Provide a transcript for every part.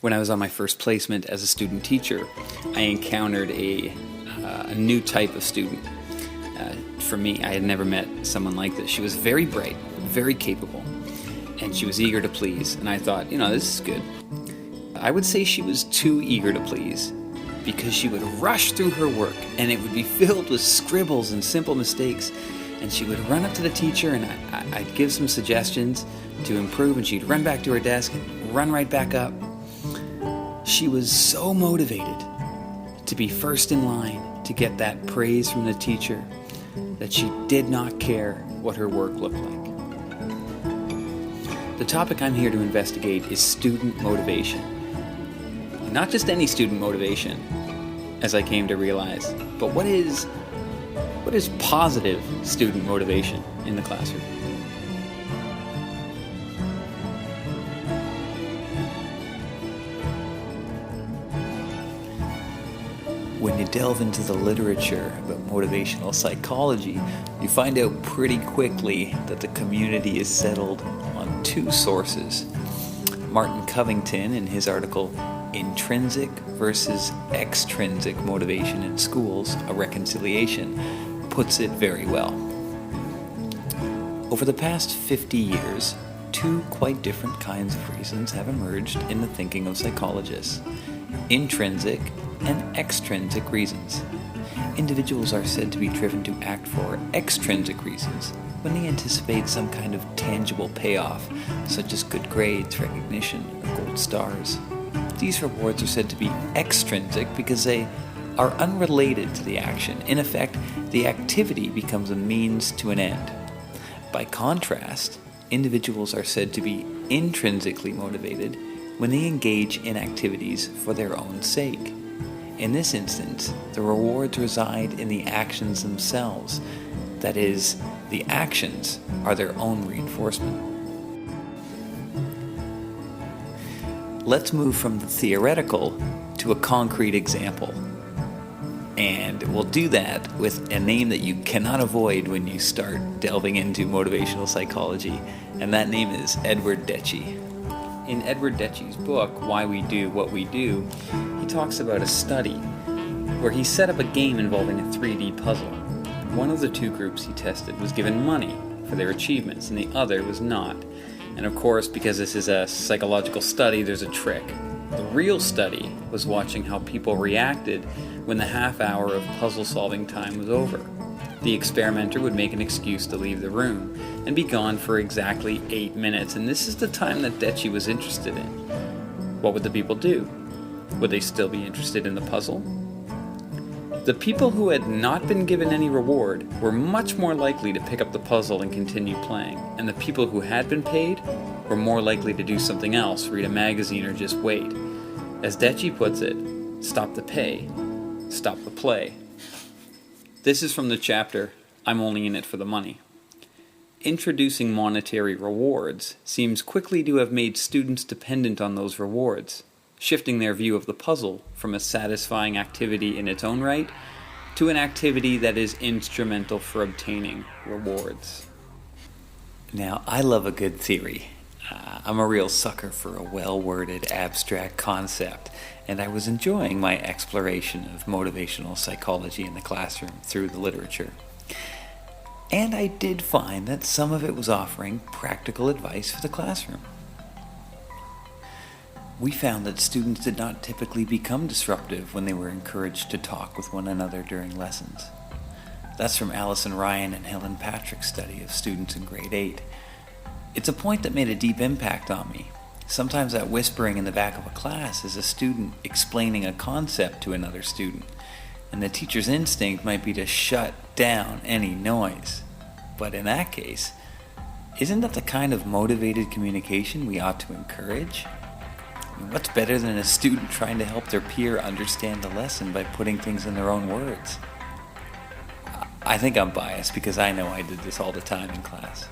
When I was on my first placement as a student teacher, I encountered a new type of student. For me, I had never met someone like this. She was very bright, very capable, and she was eager to please. And I thought, this is good. I would say she was too eager to please, because she would rush through her work, and it would be filled with scribbles and simple mistakes. And she would run up to the teacher, and I'd give some suggestions to improve, and she'd run back to her desk and run right back up. She was so motivated to be first in line to get that praise from the teacher that she did not care what her work looked like. The topic I'm here to investigate is student motivation. Not just any student motivation, as I came to realize, but what is positive student motivation in the classroom? When you delve into the literature about motivational psychology, you find out pretty quickly that the community is settled on two sources. Martin Covington, in his article, Intrinsic versus Extrinsic Motivation in Schools, A Reconciliation, puts it very well. Over the past 50 years, two quite different kinds of reasons have emerged in the thinking of psychologists: intrinsic and extrinsic reasons. Individuals are said to be driven to act for extrinsic reasons when they anticipate some kind of tangible payoff, such as good grades, recognition, or gold stars. These rewards are said to be extrinsic because they are unrelated to the action. In effect, the activity becomes a means to an end. By contrast, individuals are said to be intrinsically motivated when they engage in activities for their own sake. In this instance, the rewards reside in the actions themselves. That is, the actions are their own reinforcement. Let's move from the theoretical to a concrete example. And we'll do that with a name that you cannot avoid when you start delving into motivational psychology, and that name is Edward Deci. In Edward Deci's book, Why We Do What We Do, he talks about a study where he set up a game involving a 3D puzzle. One of the two groups he tested was given money for their achievements, and the other was not. And of course, because this is a psychological study, there's a trick. The real study was watching how people reacted when the half hour of puzzle-solving time was over. The experimenter would make an excuse to leave the room and be gone for exactly 8 minutes, and this is the time that Deci was interested in. What would the people do? Would they still be interested in the puzzle? The people who had not been given any reward were much more likely to pick up the puzzle and continue playing, and the people who had been paid were more likely to do something else, read a magazine, or just wait. As Deci puts it, stop the pay, stop the play. This is from the chapter, I'm Only in It for the Money. Introducing monetary rewards seems quickly to have made students dependent on those rewards, shifting their view of the puzzle from a satisfying activity in its own right to an activity that is instrumental for obtaining rewards. Now, I love a good theory. I'm a real sucker for a well-worded abstract concept, and I was enjoying my exploration of motivational psychology in the classroom through the literature. And I did find that some of it was offering practical advice for the classroom. We found that students did not typically become disruptive when they were encouraged to talk with one another during lessons. That's from Alison Ryan and Helen Patrick's study of students in grade 8. It's a point that made a deep impact on me. Sometimes that whispering in the back of a class is a student explaining a concept to another student, and the teacher's instinct might be to shut down any noise. But in that case, isn't that the kind of motivated communication we ought to encourage? What's better than a student trying to help their peer understand the lesson by putting things in their own words? I think I'm biased because I know I did this all the time in class.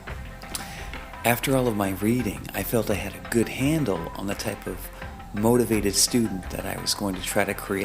After all of my reading, I felt I had a good handle on the type of motivated student that I was going to try to create.